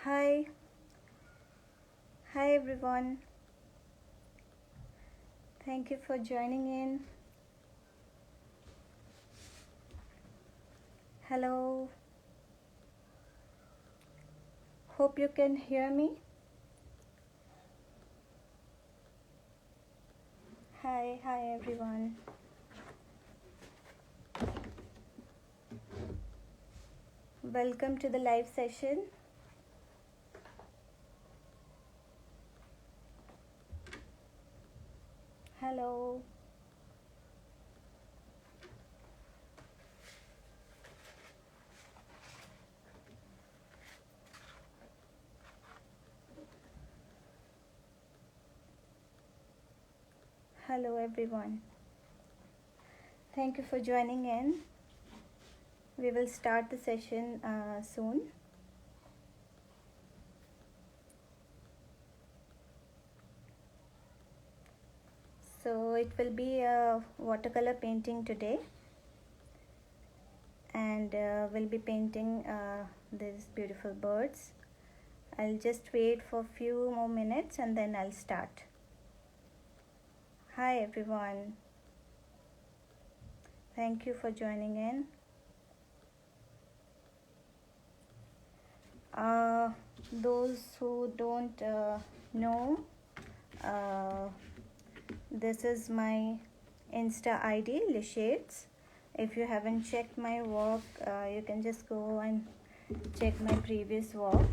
Hi, hi everyone. Thank you for joining in. Hello. Hope you can hear me. Hi everyone. Welcome to the live session. Hello. Hello everyone. Thank you for joining in. We will start the session soon. So it will be a watercolor painting today, and we'll be painting these beautiful birds. I'll just wait for a few more minutes and then I'll start. Hi everyone. Thank you for joining in. Those who don't know, this is my Insta ID, Lishades. If you haven't checked my work, you can just go and check my previous work.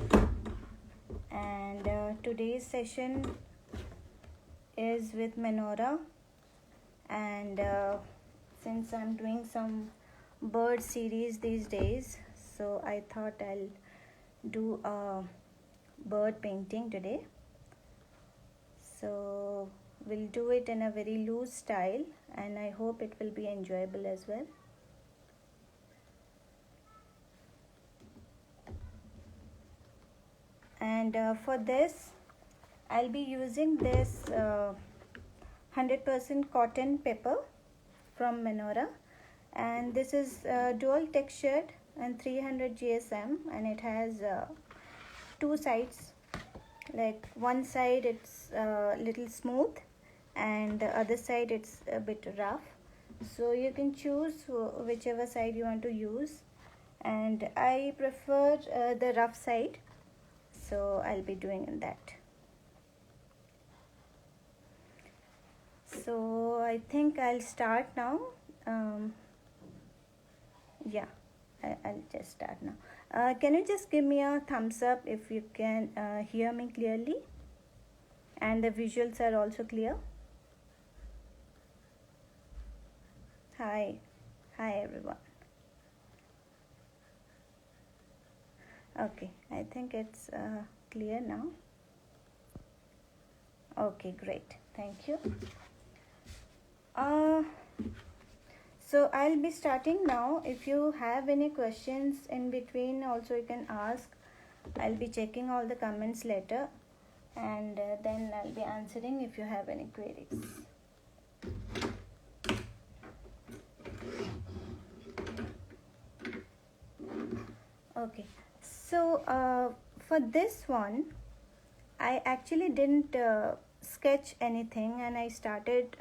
And today's session is with MENORAH, and since I'm doing some bird series these days, so I thought I'll do a bird painting today. So we'll do it in a very loose style, and I hope it will be enjoyable as well. And for this I'll be using this 100% cotton paper from MENORAH, and this is dual textured and 300 GSM, and it has two sides. Like one side it's a little smooth and the other side it's a bit rough, so you can choose whichever side you want to use, and I prefer the rough side, so I'll be doing that. So I think I'll start now. Yeah, I'll just start now. Can you just give me a thumbs up if you can hear me clearly and the visuals are also clear? Hi everyone. Okay, I think it's clear now. Okay, great, thank you. So I'll be starting now. If you have any questions in between, also you can ask. I'll be checking all the comments later, and then I'll be answering if you have any queries. Okay, so for this one I actually didn't sketch anything, and I started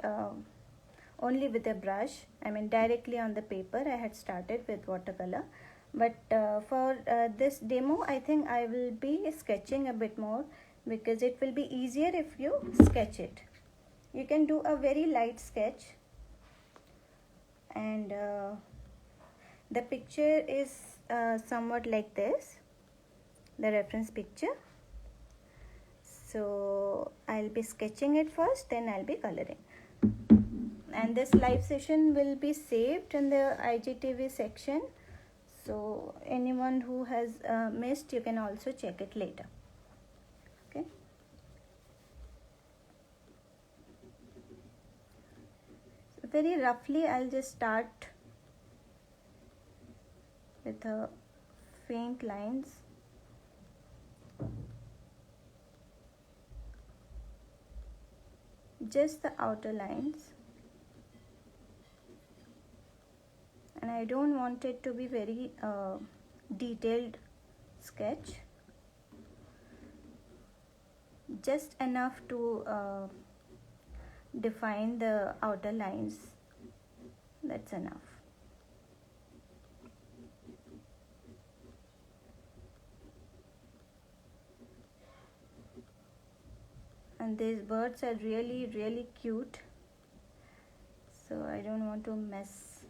only with a brush. I mean directly on the paper. I had started with watercolor, but for this demo I think I will be sketching a bit more, because it will be easier if you sketch it. You can do a very light sketch, and the picture is somewhat like this, the reference picture. So I'll be sketching it first, then I'll be coloring. And this live session will be saved in the IGTV section, so anyone who has missed, you can also check it later. Okay. So very roughly I'll just start with the faint lines. Just the outer lines, and I don't want it to be very detailed sketch. just enough to define the outer lines. That's enough. And these birds are really cute, so I don't want to mess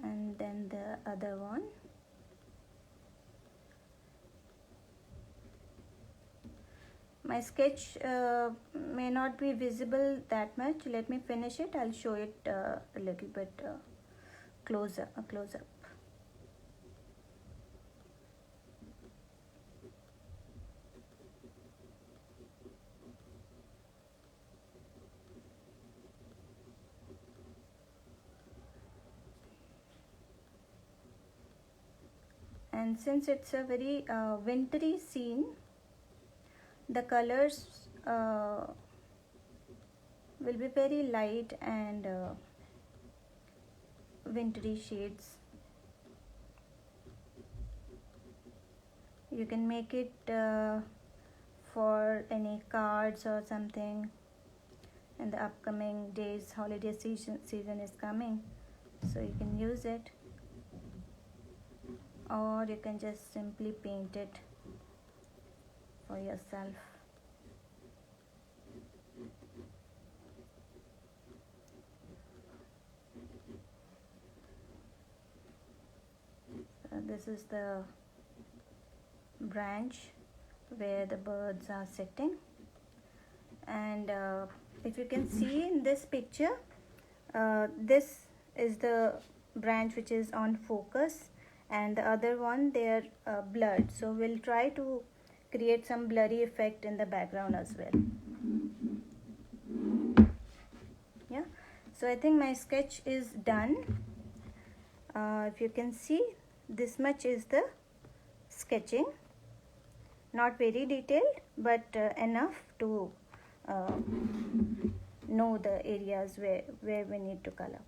and then the other one. My sketch may not be visible that much. Let me finish it. I'll show it a little bit close up. And since it's a very wintry scene, the colors will be very light and wintry shades. You can make it for any cards or something. In the upcoming days, holiday season is coming, so you can use it, or you can just simply paint it for yourself. So this is the branch where the birds are sitting, and if you can see in this picture, this is the branch which is on focus, and the other one they are blurred, so we'll try to create some blurry effect in the background as well. Yeah, so I think my sketch is done. If you can see, this much is the sketching, not very detailed, but enough to know the areas where we need to color.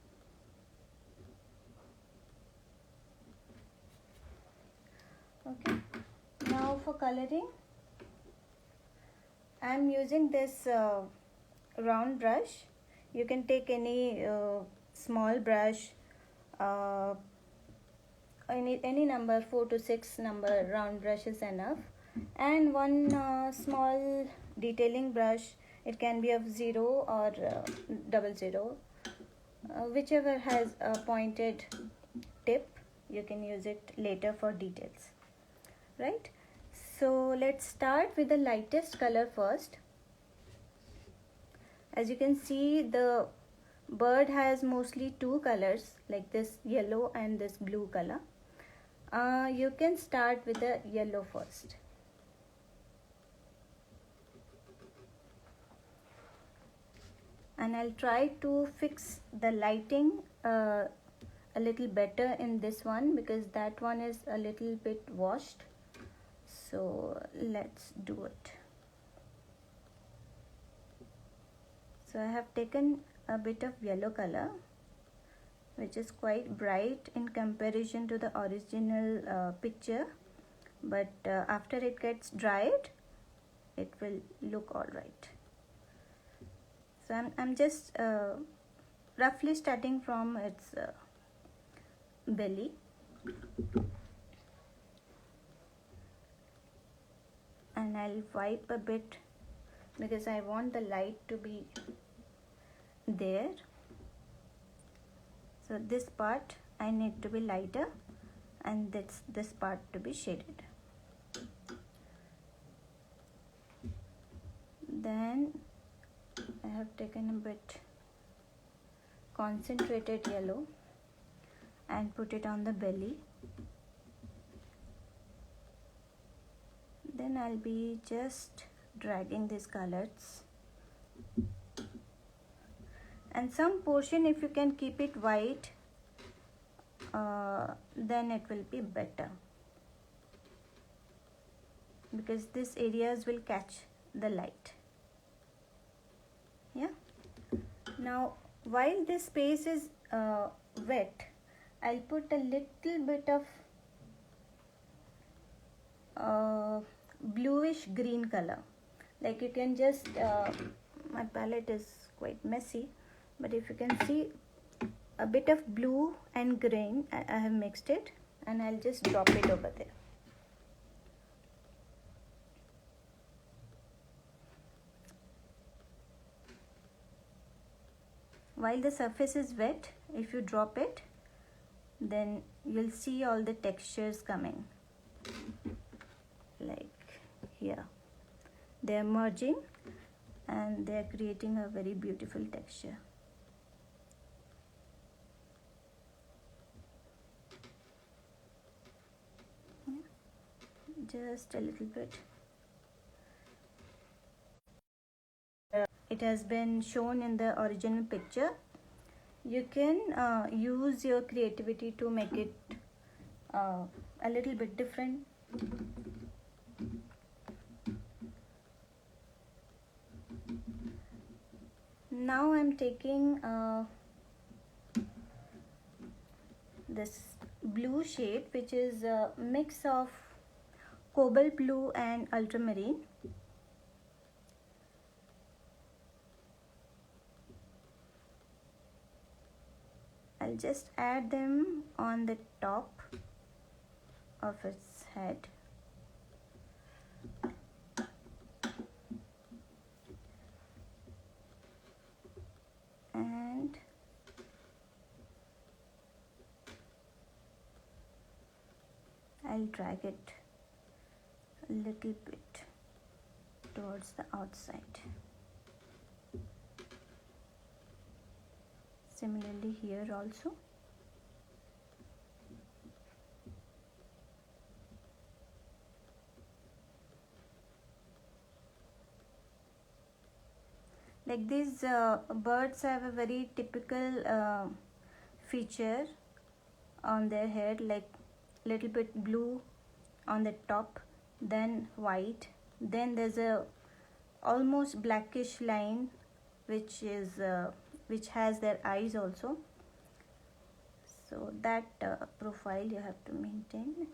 Okay, now for coloring, I am using this round brush. You can take any small brush, any number, 4 to 6 number round brush is enough, and one small detailing brush. It can be of 0 or 00, whichever has a pointed tip. You can use it later for details, right? So let's start with the lightest color first. As you can see, the bird has mostly 2 colors, like this yellow and this blue color. You can start with the yellow first. And I'll try to fix the lighting a little better in this one, because that one is a little bit washed. So let's do it. So I have taken a bit of yellow color, which is quite bright in comparison to the original picture, but after it gets dried, it will look all right. So I'm just roughly starting from its belly, and I'll wipe a bit because I want the light to be there. So this part I need to be lighter, and this part to be shaded. Then I have taken a bit concentrated yellow and put it on the belly. Then I'll be just dragging these colors, and some portion, if you can keep it white, then it will be better, because these areas will catch the light. Yeah, Now while this space is wet, I'll put a little bit of bluish green color. Like you can just my palette is quite messy, but if you can see, a bit of blue and green, I have mixed it, and I'll just drop it over there. While the surface is wet, if you drop it, then you'll see all the textures coming. Like here, they're merging and they're creating a very beautiful texture. Just a little bit. It has been shown in the original picture. You can use your creativity to make it a little bit different. Now I'm taking this blue shade, which is a mix of cobalt blue and ultramarine. I'll just add them on the top of its head. And I'll drag it a little bit towards the outside. Similarly here also. Like these birds have a very typical feature on their head, like little bit blue on the top, then white, then there's a almost blackish line which has their eyes also. So that profile you have to maintain.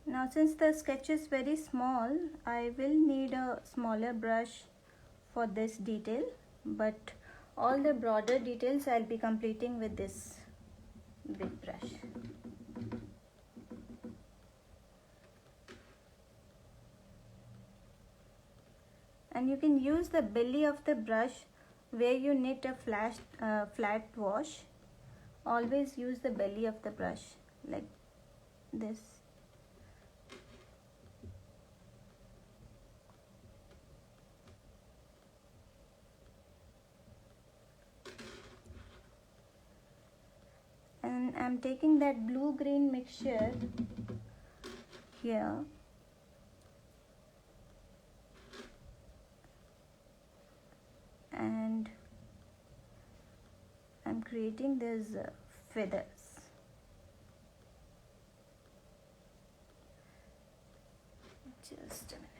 Now since the sketch is very small, I will need a smaller brush for this detail, but all the broader details I'll be completing with this big brush. And you can use the belly of the brush where you knit a flat wash. Always use the belly of the brush like this. And I'm taking that blue-green mixture here and I'm creating these feathers. Just a minute.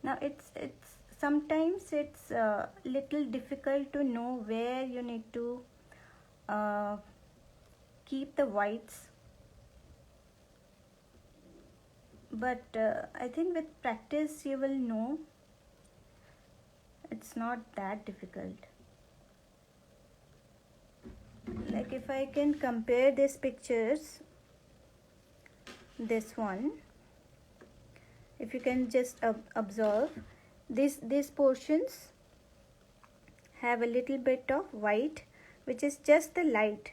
Now it's sometimes it's little difficult to know where you need to keep the whites, but I think with practice you will know. It's not that difficult. Like if I can compare these pictures, this one, if you can just observe, these portions have a little bit of white, which is just the light,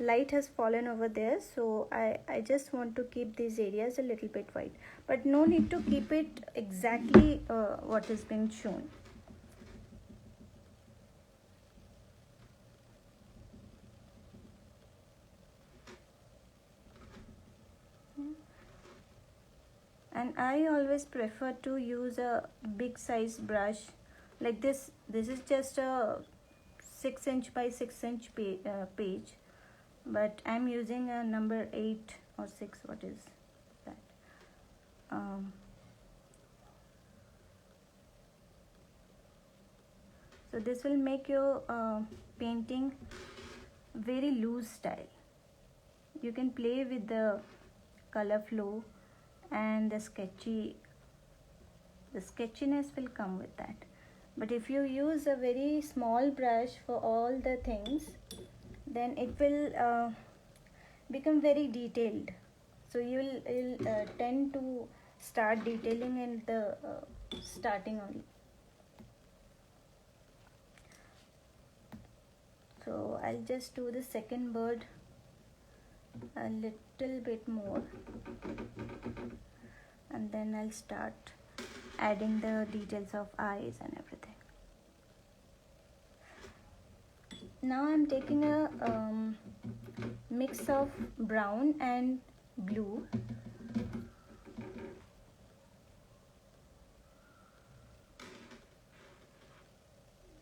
light has fallen over there, so I just want to keep these areas a little bit white, but no need to keep it exactly what is being shown. And I always prefer to use a big size brush like this. This is just a 6" by 6" page, but I'm using a number 8 or 6, what is that, so this will make your painting very loose style. You can play with the color flow, and the sketchiness will come with that. But if you use a very small brush for all the things, then it will become very detailed. So you'll tend to start detailing in the starting only. So I'll just do the second bird a little bit more, and then I'll start adding the details of eyes and everything. Now I'm taking a mix of brown and blue.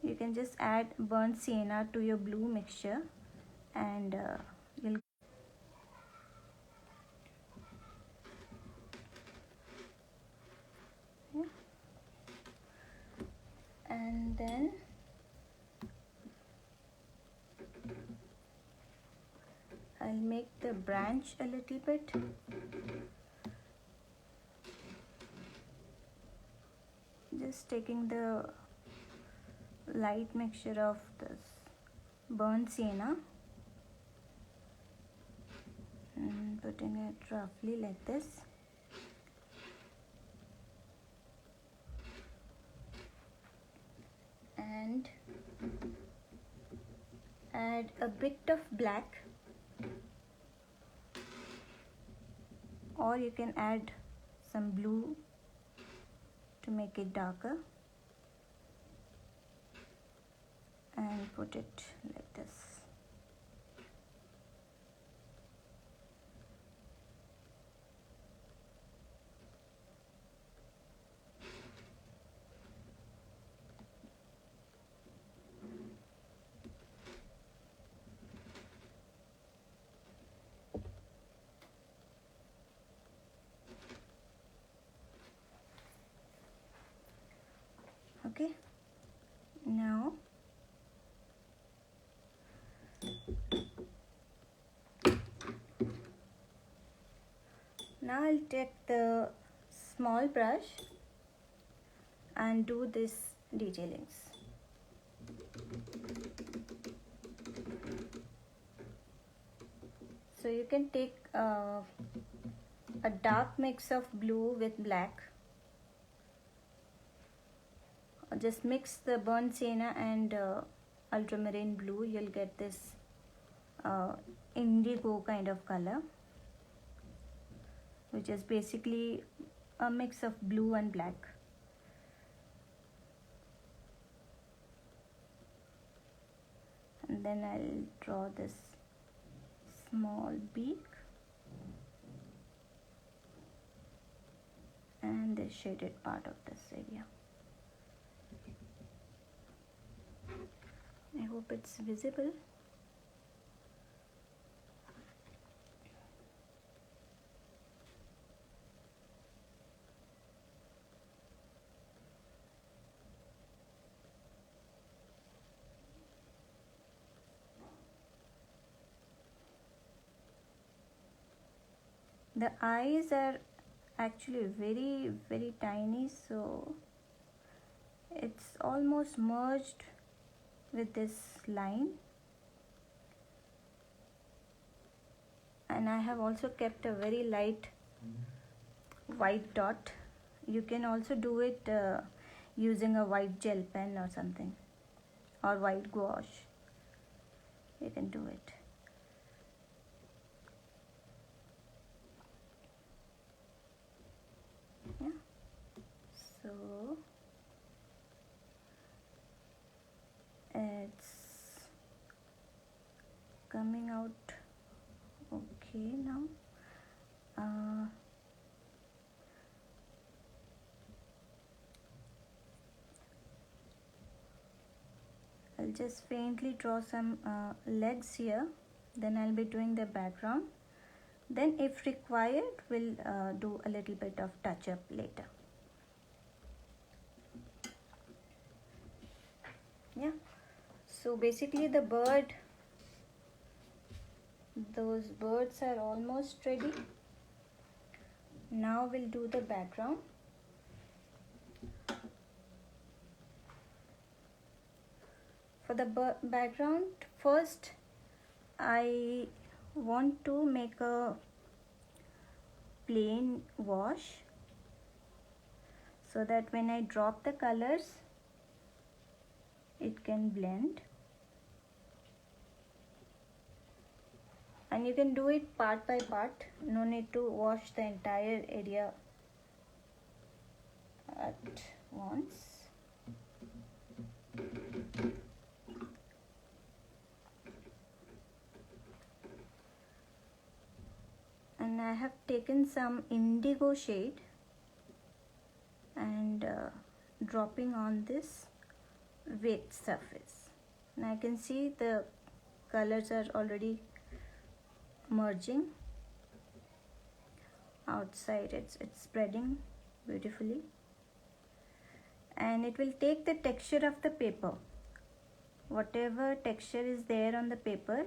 You can just add burnt sienna to your blue mixture, and you'll and then I'll make the branch a little bit. Just taking the light mixture of this burnt sienna and putting it roughly like this. And add a bit of black, or you can add some blue to make it darker, and put it like this. Okay, now I'll take the small brush and do this detailings. So you can take a dark mix of blue with black. Just mix the burnt sienna and ultramarine blue. You'll get this indigo kind of color, which is basically a mix of blue and black. And then I'll draw this small beak and the shaded part of this area. I hope it's visible. The eyes are actually very, very tiny, so it's almost merged with this line. And I have also kept a very light white dot. You can also do it using a white gel pen or something, or white gouache. You can do it. coming out okay now. I'll just faintly draw some legs here, then I'll be doing the background. Then if required, we'll do a little bit of touch up later. Yeah, so basically the bird, those birds are almost ready. Now we'll do the background. For the background, first I want to make a plain wash so that when I drop the colors, it can blend. And you can do it part by part, no need to wash the entire area at once. And I have taken some indigo shade and dropping on this wet surface. And I can see the colors are already merging outside. It's spreading beautifully, and it will take the texture of the paper. Whatever texture is there on the paper,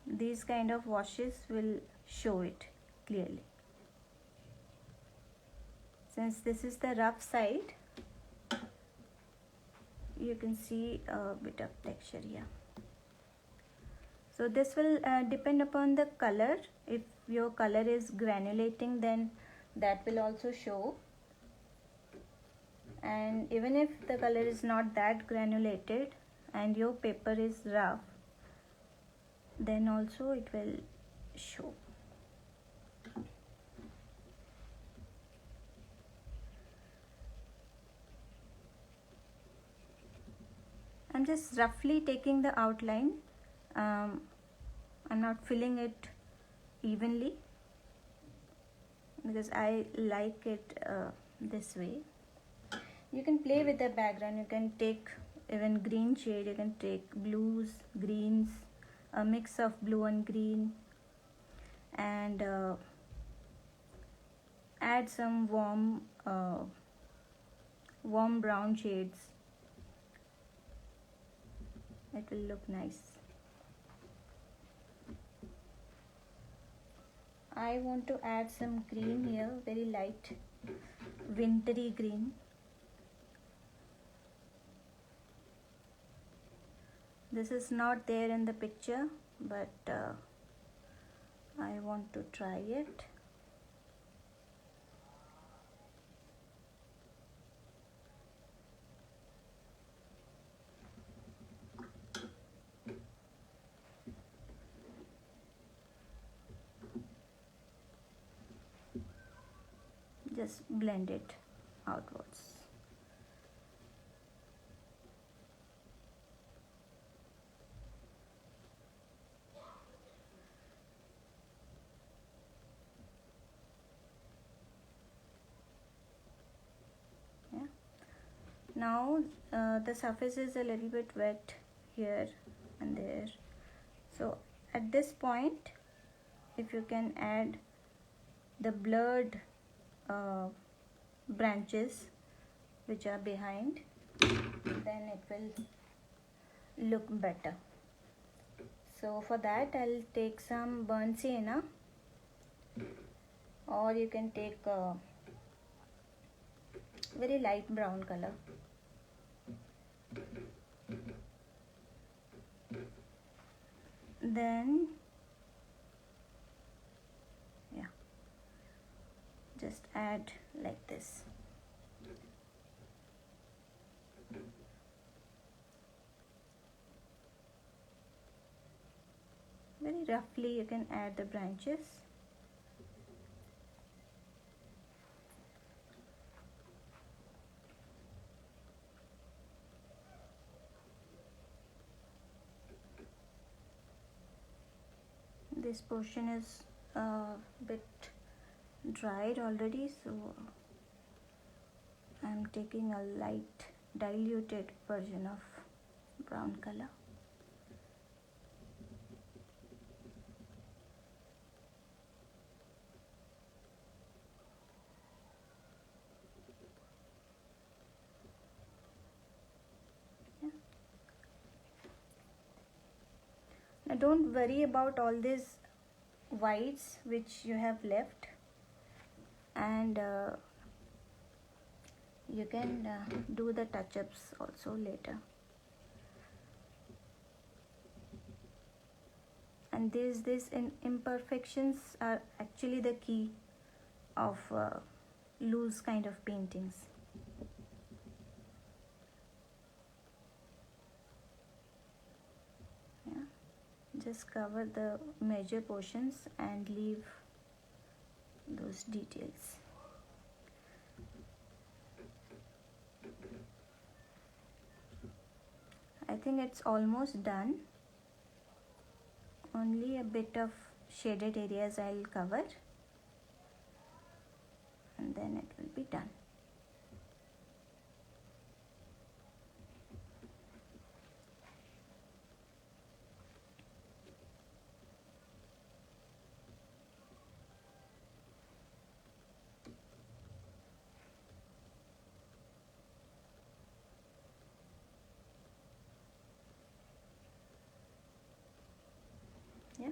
these kind of washes will show it clearly. Since this is the rough side, you can see a bit of texture here. So this will depend upon the color. If your color is granulating, then that will also show. And even if the color is not that granulated and your paper is rough, then also it will show. I'm just roughly taking the outline. I'm not filling it evenly because I like it this way. You can play with the background. You can take even green shade, you can take blues, greens, a mix of blue and green, and add some warm brown shades. It will look nice. I want to add some green here, very light wintry green. This is not there in the picture, but I want to try it. Just blend it outwards. Yeah. Now the surface is a little bit wet here and there. So at this point, if you can add the blurred branches which are behind, then it will look better. So for that, I'll take some burnt sienna, or you can take a very light brown color. Then just add like this. Very roughly you can add the branches. this portion is a bit dried already, so I'm taking a light diluted version of brown color. Now don't worry about all these whites which you have left, and you can do the touch-ups also later. And these imperfections are actually the key of loose kind of paintings. Yeah, just cover the major portions and leave those details. I think it's almost done. Only a bit of shaded areas I'll cover, and then it will be done. Yeah.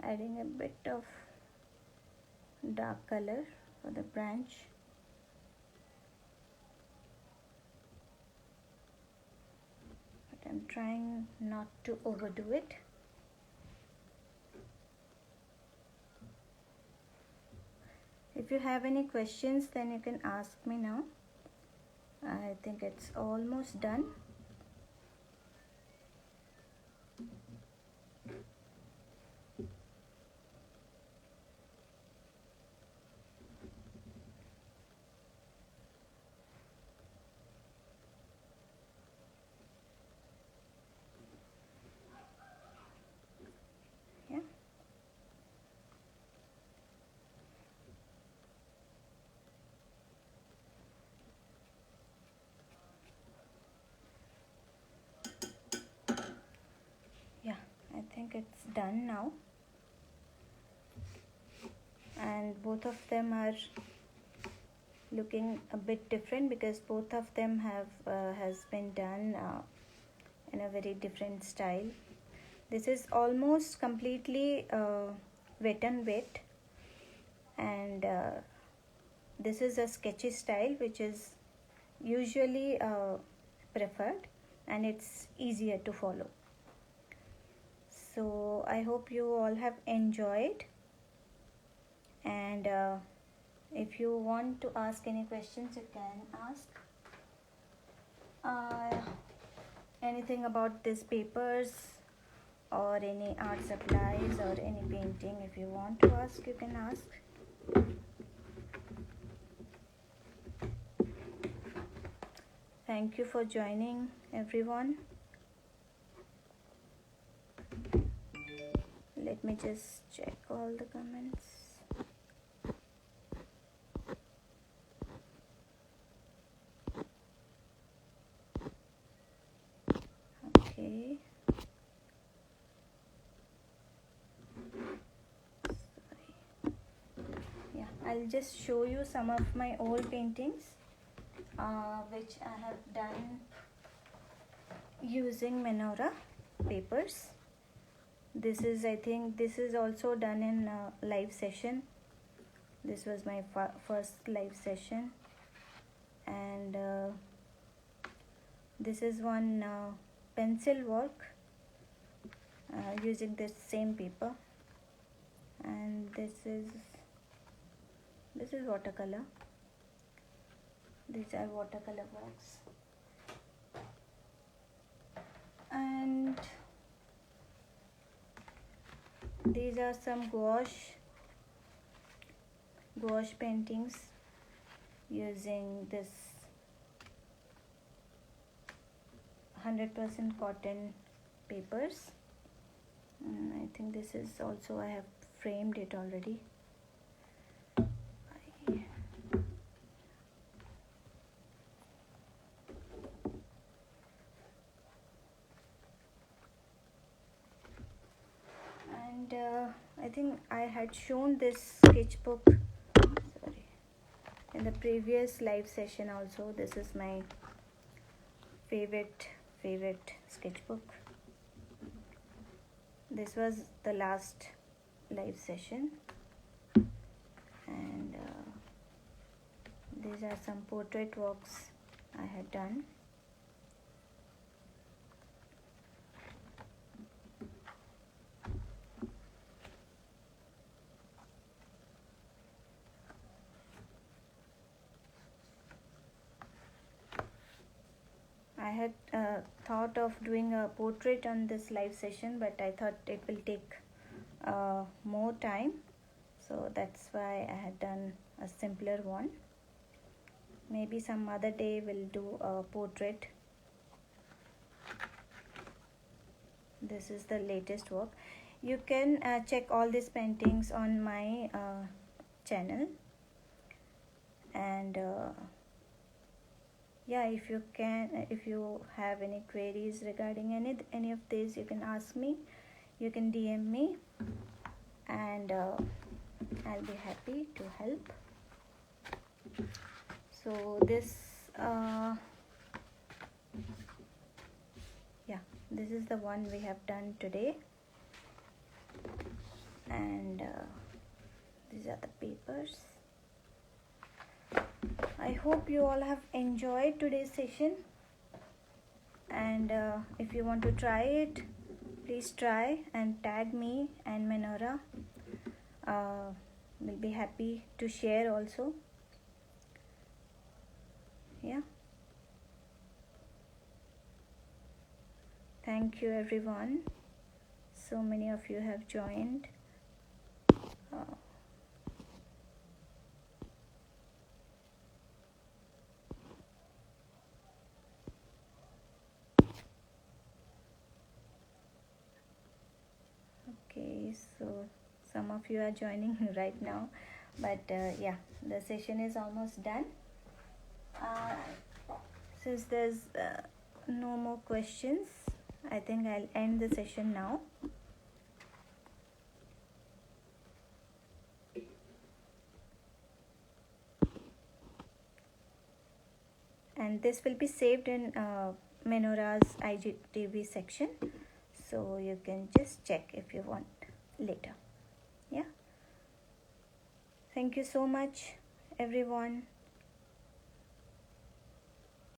Adding a bit of dark color for the branch. But I'm trying not to overdo it. If you have any questions, then you can ask me now. I think it's almost done. Yeah. Yeah, I think it's done now. And both of them are looking a bit different because both of them has been done in a very different style. This is almost completely wet and wet, and this is a sketchy style which is usually preferred, and it's easier to follow. So I hope you all have enjoyed, and if you want to ask any questions, you can ask anything about these papers or any art supplies or any painting. If you want to ask, you can ask. Thank you for joining, everyone. Let me just check all the comments. Okay. Yeah, I'll just show you some of my old paintings which I have done using MENORAH papers. This is, I think this is also done in live session. This was my first live session, and this is one pencil work using this same paper, and this is watercolor. These are watercolor works, and these are some gouache paintings using this 100% cotton papers. And I think this is also, I have framed it already. And I think I had shown this sketchbook, sorry, in the previous live session also. This is my favorite sketchbook. This was the last live session, and these are some portrait works I had done. I had thought of doing a portrait on this live session, but I thought it will take more time, so that's why I had done a simpler one. Maybe some other day we'll do a portrait. This is the latest work. You can check all these paintings on my channel, and yeah, if you have any queries regarding any of these, you can ask me, you can DM me, and I'll be happy to help. So this yeah, this is the one we have done today, and these are the papers. I hope you all have enjoyed today's session, and if you want to try it, please try and tag me and MENORAH. We'll be happy to share also. Yeah. Thank you everyone. So many of you have joined. Okay, so some of you are joining right now, but yeah, the session is almost done. Since there's no more questions, I think I'll end the session now. And this will be saved in MENORAH's IGTV section, so you can just check if you want later. Yeah. Thank you so much everyone.